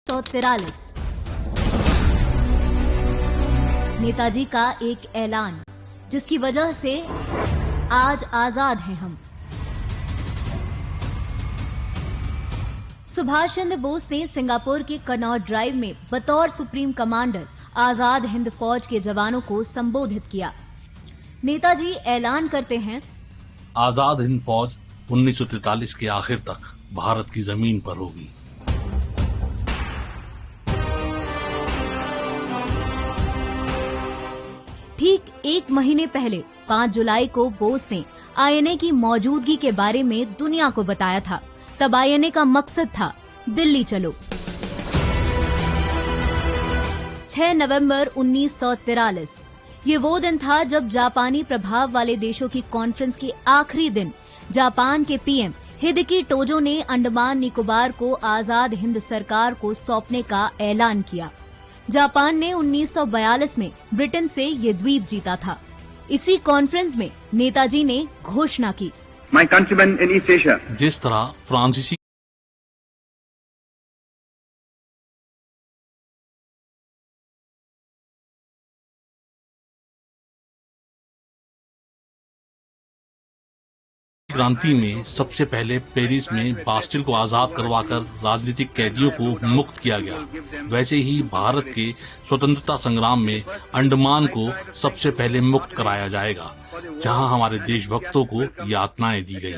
1943 नेताजी का एक ऐलान, जिसकी वजह से आज आजाद हैं हम। सुभाष चंद्र बोस ने सिंगापुर के कनॉट ड्राइव में बतौर सुप्रीम कमांडर आजाद हिंद फौज के जवानों को संबोधित किया। नेताजी ऐलान करते हैं, आजाद हिंद फौज 1943 के आखिर तक भारत की जमीन पर होगी। ठीक एक महीने पहले 5 जुलाई को बोस ने आईएनए की मौजूदगी के बारे में दुनिया को बताया था। तब आईएनए का मकसद था दिल्ली चलो। 6 नवंबर 1943 ये वो दिन था जब जापानी प्रभाव वाले देशों की कॉन्फ्रेंस के आखिरी दिन जापान के पीएम हिदेकी टोजो ने अंडमान निकोबार को आजाद हिंद सरकार को सौंपने का ऐलान किया। जापान ने 1942 में ब्रिटेन से ये द्वीप जीता था। इसी कॉन्फ्रेंस में नेताजी ने घोषणा की, My countrymen in East Asia, जिस तरह फ्रांसीसी क्रांति में सबसे पहले पेरिस में बास्टिल को आजाद करवाकर राजनीतिक कैदियों को मुक्त किया गया, वैसे ही भारत के स्वतंत्रता संग्राम में अंडमान को सबसे पहले मुक्त कराया जाएगा, जहां हमारे देशभक्तों को यातनाएं दी गई।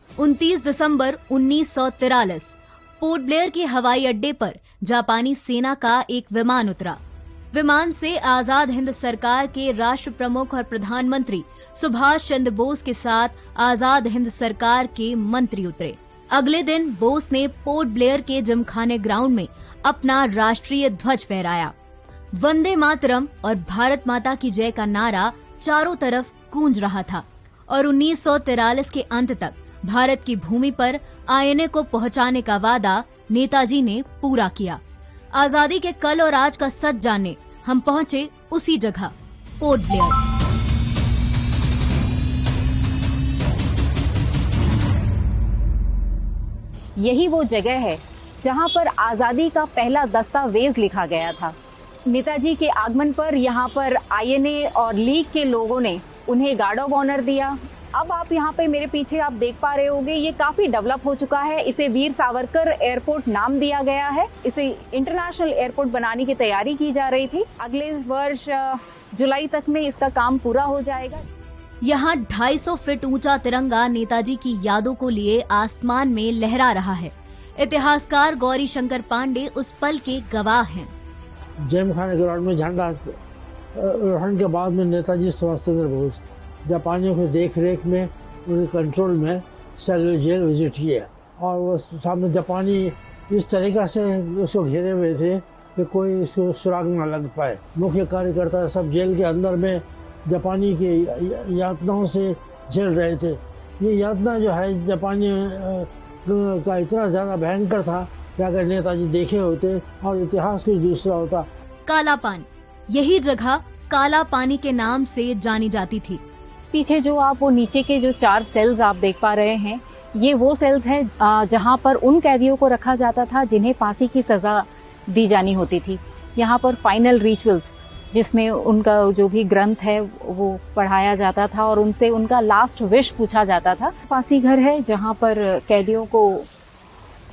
29 दिसंबर 1943 पोर्ट ब्लेयर के हवाई अड्डे पर जापानी सेना का एक विमान उतरा। विमान से आजाद हिंद सरकार के राष्ट्र प्रमुख और प्रधानमंत्री सुभाष चंद्र बोस के साथ आजाद हिंद सरकार के मंत्री उतरे। अगले दिन बोस ने पोर्ट ब्लेयर के जिमखाने ग्राउंड में अपना राष्ट्रीय ध्वज फहराया। वंदे मातरम और भारत माता की जय का नारा चारों तरफ गूंज रहा था और 1943 के अंत तक भारत की भूमि पर आईएनए को पहुंचाने का वादा नेताजी ने पूरा किया। आजादी के कल और आज का सच जानने हम पहुंचे उसी जगह, पोर्ट ब्लेयर। यही वो जगह है जहां पर आजादी का पहला दस्तावेज लिखा गया था। नेताजी के आगमन पर यहाँ पर आईएनए और लीग के लोगों ने उन्हें गार्ड ऑफ ऑनर दिया। अब आप यहाँ पे मेरे पीछे आप देख पा रहे होंगे, ये काफी डेवलप हो चुका है। इसे वीर सावरकर एयरपोर्ट नाम दिया गया है। इसे इंटरनेशनल एयरपोर्ट बनाने की तैयारी की जा रही थी। अगले वर्ष जुलाई तक में इसका काम पूरा हो जाएगा। यहाँ 250 फीट ऊंचा तिरंगा नेताजी की यादों को लिए आसमान में लहरा रहा है। इतिहासकार गौरी शंकर पांडे उस पल के गवाह हैं। जिमखाना ग्राउंड में झंडा रोहण के बाद में नेताजी सुभाष चंद्र बोस जापानियों की देख रेख में, उनके कंट्रोल में सेलुलर जेल विजिट किया और वो सामने जापानी इस तरीका से उसको घेरे हुए थे कि कोई इसको सुराग न लग पाए। मुख्य कार्यकर्ता सब जेल के अंदर में जापानी की यातनाओं से झेल रहे थे। ये यातना जो है जापानी का इतना ज्यादा भयंकर था कि अगर नेताजी देखे होते और इतिहास कुछ दूसरा होता। काला पानी, यही जगह काला पानी के नाम से जानी जाती थी। पीछे जो आप वो नीचे के जो 4 सेल्स आप देख पा रहे हैं, ये वो सेल्स हैं जहां पर उन कैदियों को रखा जाता था जिन्हें फांसी की सजा दी जानी होती थी। यहाँ पर फाइनल रिचुअल्स, जिसमें उनका जो भी ग्रंथ है वो पढ़ाया जाता था और उनसे उनका लास्ट विश पूछा जाता था। फांसी घर है जहाँ पर कैदियों को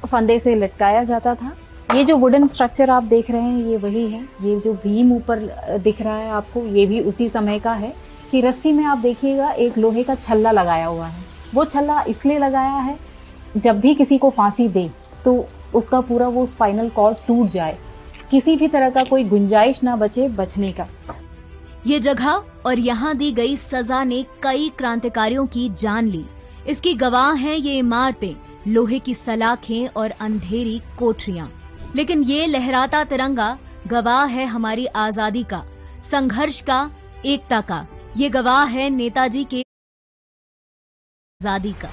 फंदे से लटकाया जाता था। ये जो वुडन स्ट्रक्चर आप देख रहे हैं, ये वही है। ये जो भीम ऊपर दिख रहा है आपको, ये भी उसी समय का है कि रस्सी में आप देखिएगा एक लोहे का छल्ला लगाया हुआ है। वो छल्ला इसलिए लगाया है जब भी किसी को फांसी दे तो उसका पूरा वो स्पाइनल कॉर्ड टूट जाए, किसी भी तरह का कोई गुंजाइश ना बचे बचने का। ये जगह और यहाँ दी गई सजा ने कई क्रांतिकारियों की जान ली। इसकी गवाह हैं ये इमारतें, लोहे की सलाखें और अंधेरी कोठरियां। लेकिन ये लहराता तिरंगा गवाह है हमारी आजादी का, संघर्ष का, एकता का। ये गवाह है नेताजी के आजादी का।